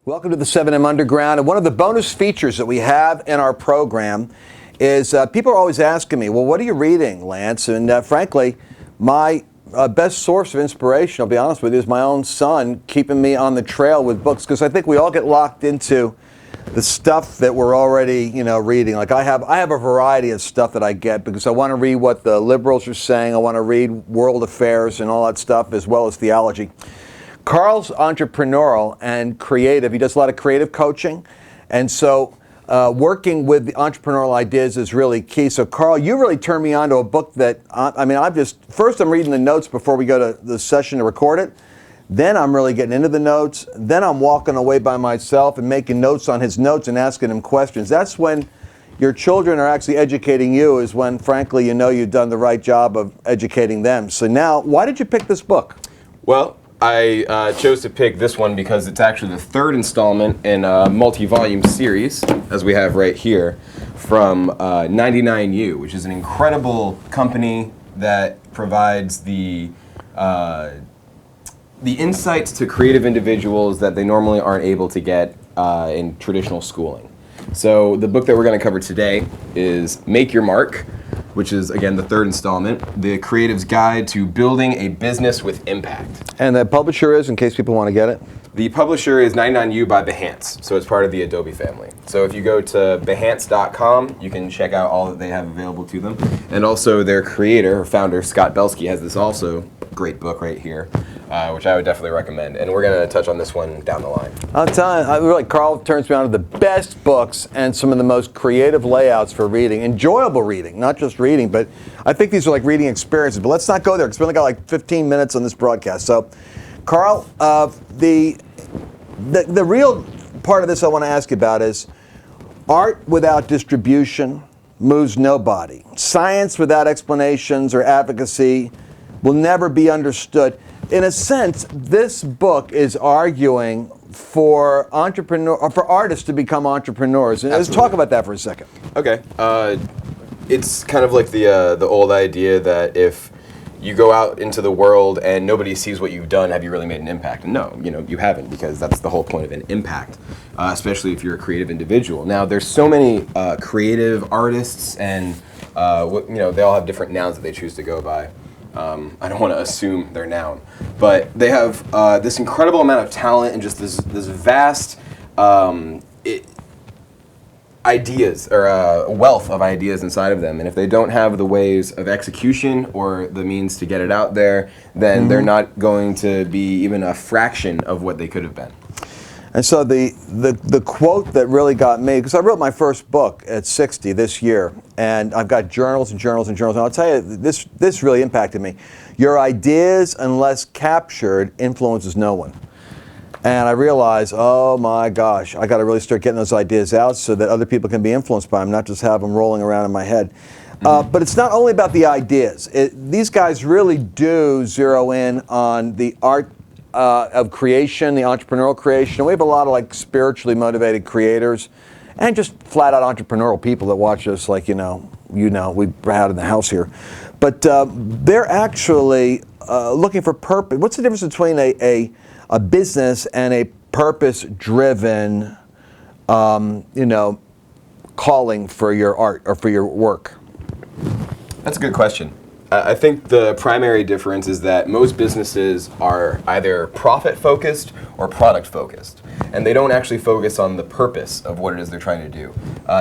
Welcome to the 7M Underground. And one of the bonus features that we have in our program is people are always asking me, well, what are you reading, Lance? And frankly, my best source of inspiration, I'll be honest with you, is my own son keeping me on the trail with books, because I think we all get locked into the stuff that we're already, reading. Like I have a variety of stuff that I get because I want to read what the liberals are saying. I want to read world affairs and all that stuff, as well as theology. Carl's entrepreneurial and creative. He does a lot of creative coaching. And so working with the entrepreneurial ideas is really key. So Carl, you really turned me on to a book that, first I'm reading the notes before we go to the session to record it. Then I'm really getting into the notes. Then I'm walking away by myself and making notes on his notes and asking him questions. That's when your children are actually educating you, is when, frankly, you've done the right job of educating them. So now, why did you pick this book? Well, I chose to pick this one because it's actually the third installment in a multi-volume series, as we have right here, from 99U, which is an incredible company that provides the insights to creative individuals that they normally aren't able to get in traditional schooling. So the book that we're going to cover today is Make Your Mark, which is, again, the third installment, The Creative's Guide to Building a Business with Impact. And the publisher is, in case people want to get it? The publisher is 99U by Behance, so it's part of the Adobe family. So if you go to behance.com, you can check out all that they have available to them. And also their creator, or founder, Scott Belsky, has this also great book right here, which I would definitely recommend. And we're going to touch on this one down the line. I'll tell you, Carl turns me on to the best books and some of the most creative layouts for reading, enjoyable reading, not just reading, but I think these are like reading experiences. But let's not go there because we only got like 15 minutes on this broadcast. So, Carl, the real part of this I want to ask you about is art without distribution moves nobody. Science without explanations or advocacy will never be understood. In a sense, this book is arguing for artists to become entrepreneurs. And let's talk about that for a second. Okay. It's kind of like the old idea that if you go out into the world and nobody sees what you've done, have you really made an impact? And no, you haven't, because that's the whole point of an impact, especially if you're a creative individual. Now, there's so many creative artists, and they all have different nouns that they choose to go by. I don't want to assume their noun, but they have this incredible amount of talent and just this vast ideas, or a wealth of ideas inside of them. And if they don't have the ways of execution or the means to get it out there, then they're not going to be even a fraction of what they could have been. And so the quote that really got me, because I wrote my first book at 60 this year, and I've got journals and journals and journals, and I'll tell you, this really impacted me. Your ideas, unless captured, influences no one. And I realized, oh my gosh, I got to really start getting those ideas out so that other people can be influenced by them, not just have them rolling around in my head. But it's not only about the ideas. These guys really do zero in on the art of creation, the entrepreneurial creation. We have a lot of like spiritually motivated creators and just flat out entrepreneurial people that watch us, like, we're out in the house here. But they're actually looking for purpose. What's the difference between a business and a purpose-driven, calling for your art or for your work? That's a good question. I think the primary difference is that most businesses are either profit-focused or product-focused, and they don't actually focus on the purpose of what it is they're trying to do.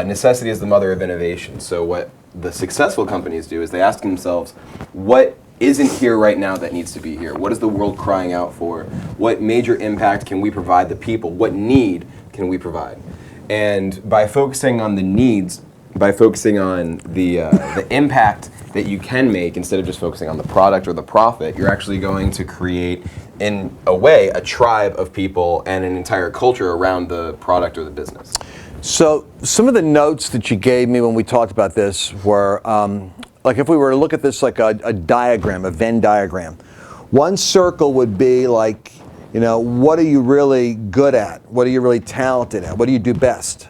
Necessity is the mother of innovation, so what the successful companies do is they ask themselves, what isn't here right now that needs to be here? What is the world crying out for? What major impact can we provide the people? What need can we provide? And by focusing on the needs, by focusing on the impact that you can make instead of just focusing on the product or the profit, you're actually going to create, in a way, a tribe of people and an entire culture around the product or the business. So some of the notes that you gave me when we talked about this were, like if we were to look at this like a diagram, a Venn diagram, one circle would be like, what are you really good at? What are you really talented at? What do you do best?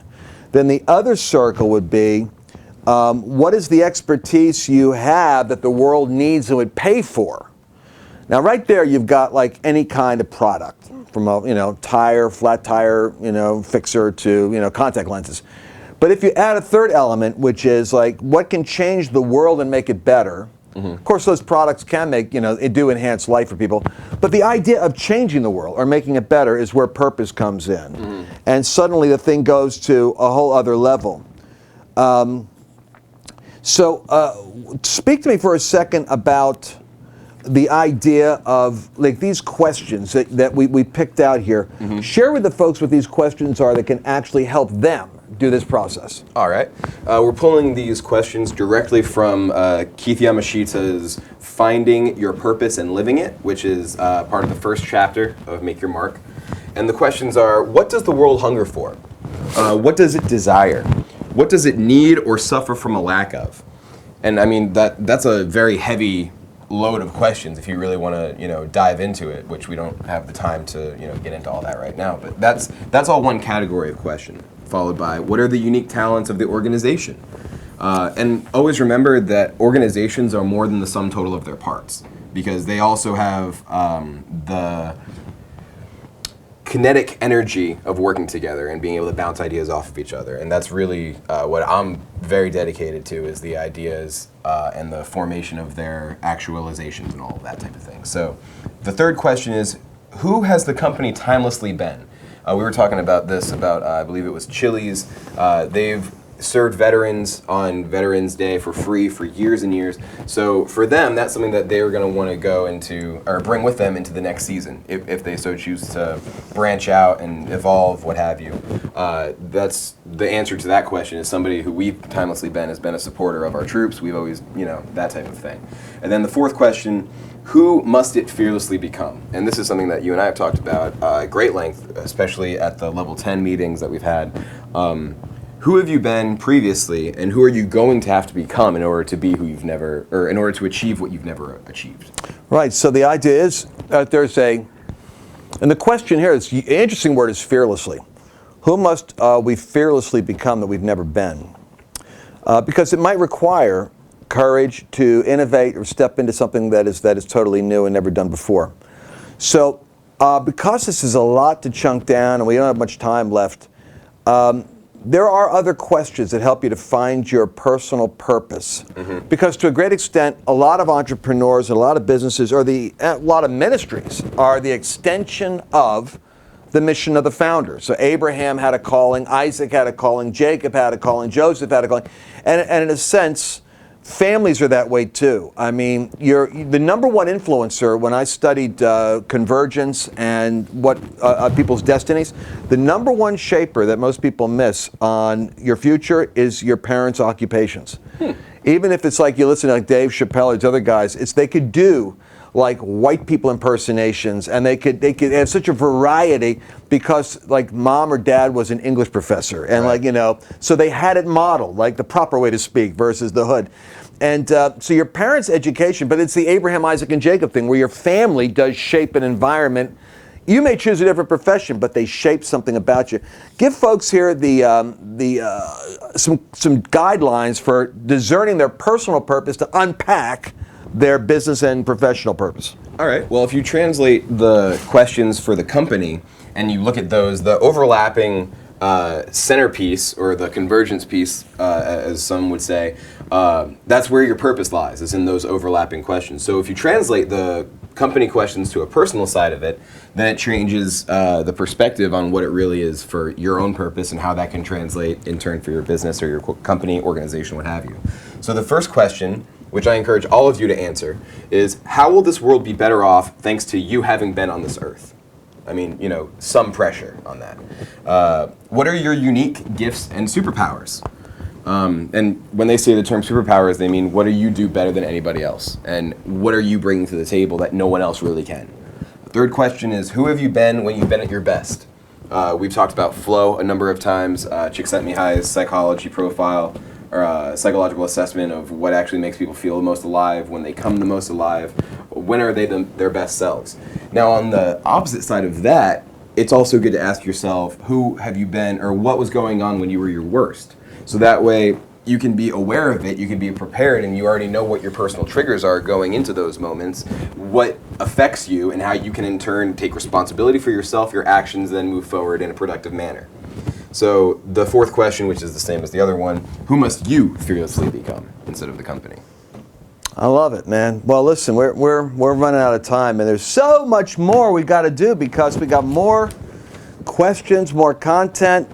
Then the other circle would be, what is the expertise you have that the world needs and would pay for? Now, right there, you've got like any kind of product, from a tire, flat tire, fixer to contact lenses. But if you add a third element, which is like what can change the world and make it better. Of course, those products can make, it do enhance life for people. But the idea of changing the world or making it better is where purpose comes in. And suddenly the thing goes to a whole other level. So speak to me for a second about the idea of like these questions that we picked out here. Share with the folks what these questions are that can actually help them do this process. All right. We're pulling these questions directly from Keith Yamashita's Finding Your Purpose and Living It, which is part of the first chapter of Make Your Mark. And the questions are, what does the world hunger for? What does it desire? What does it need or suffer from a lack of? And I mean, that's a very heavy load of questions if you really want to dive into it, which we don't have the time to get into all that right now. But that's all one category of question, followed by what are the unique talents of the organization? And always remember that organizations are more than the sum total of their parts, because they also have the kinetic energy of working together and being able to bounce ideas off of each other. And that's really what I'm very dedicated to, is the ideas and the formation of their actualizations and all of that type of thing. So the third question is, who has the company timelessly been? We were talking about this about, I believe it was Chili's. They've served veterans on Veterans Day for free for years and years. So for them, that's something that they were going to want to go into, or bring with them into the next season, if they so choose to branch out and evolve, what have you. That's the answer to that question, is somebody who we've timelessly been, has been a supporter of our troops. We've always, that type of thing. And then the fourth question, who must it fearlessly become? And this is something that you and I have talked about at great length, especially at the level 10 meetings that we've had. Who have you been previously, and who are you going to have to become in order to be who you've never, or in order to achieve what you've never achieved? Right, so the idea is that and the question here is, the interesting word is fearlessly. Who must we fearlessly become that we've never been? Because it might require courage to innovate or step into something that is totally new and never done before. So because this is a lot to chunk down and we don't have much time left, there are other questions that help you to find your personal purpose. Because to a great extent, a lot of entrepreneurs and a lot of businesses, or a lot of ministries, are the extension of the mission of the founder. So Abraham had a calling, Isaac had a calling, Jacob had a calling, Joseph had a calling. And in a sense, families are that way too. I mean, the number one influencer, when I studied convergence and what people's destinies, the number one shaper that most people miss on your future is your parents' occupations. Even if it's like you listen to like Dave Chappelle or these other guys, they could do like white people impersonations, and they could have such a variety because like mom or dad was an English professor, and so they had it modeled like the proper way to speak versus the hood. And so your parents' education, but it's the Abraham, Isaac, and Jacob thing, where your family does shape an environment. You may choose a different profession, but they shape something about you. Give folks here some guidelines for discerning their personal purpose to unpack their business and professional purpose. All right. Well, if you translate the questions for the company and you look at those, the overlapping centerpiece, or the convergence piece, as some would say, that's where your purpose lies, is in those overlapping questions. So if you translate the company questions to a personal side of it, then it changes the perspective on what it really is for your own purpose and how that can translate in turn for your business or your company, organization, what have you. So the first question, which I encourage all of you to answer, is how will this world be better off thanks to you having been on this earth? I mean, some pressure on that. What are your unique gifts and superpowers? And when they say the term superpowers, they mean what do you do better than anybody else? And what are you bringing to the table that no one else really can? The third question is, who have you been when you've been at your best? We've talked about flow a number of times. Csikszentmihalyi's psychology profile, or psychological assessment of what actually makes people feel the most alive, when they come the most alive, when are they their best selves. Now on the opposite side of that, it's also good to ask yourself, who have you been, or what was going on when you were your worst? So that way, you can be aware of it, you can be prepared, and you already know what your personal triggers are going into those moments, what affects you, and how you can in turn take responsibility for yourself, your actions, then move forward in a productive manner. So the fourth question, which is the same as the other one, who must you fearlessly become instead of the company? I love it, man. Well, listen, we're running out of time, and there's so much more we got to do because we got more questions, more content.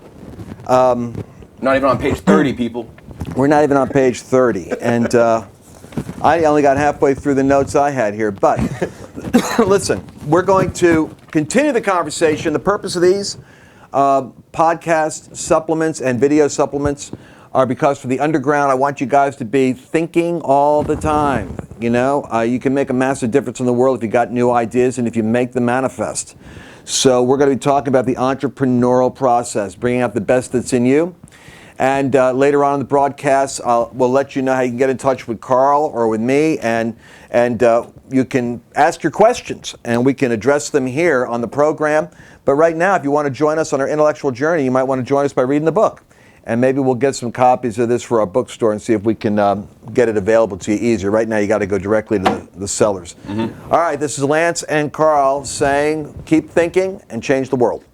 Not even on page 30, people. We're not even on page 30, and I only got halfway through the notes I had here. But listen, we're going to continue the conversation. The purpose of these podcast supplements and video supplements are because for the underground, I want you guys to be thinking all the time. You know, you can make a massive difference in the world if you got new ideas and if you make them manifest. So we're going to be talking about the entrepreneurial process, bringing out the best that's in you. And later on in the broadcast, we'll let you know how you can get in touch with Carl or with me, and you can ask your questions, and we can address them here on the program. But right now, if you want to join us on our intellectual journey, you might want to join us by reading the book. And maybe we'll get some copies of this for our bookstore and see if we can get it available to you easier. Right now, you got to go directly to the sellers. Mm-hmm. All right, this is Lance and Carl saying, keep thinking and change the world.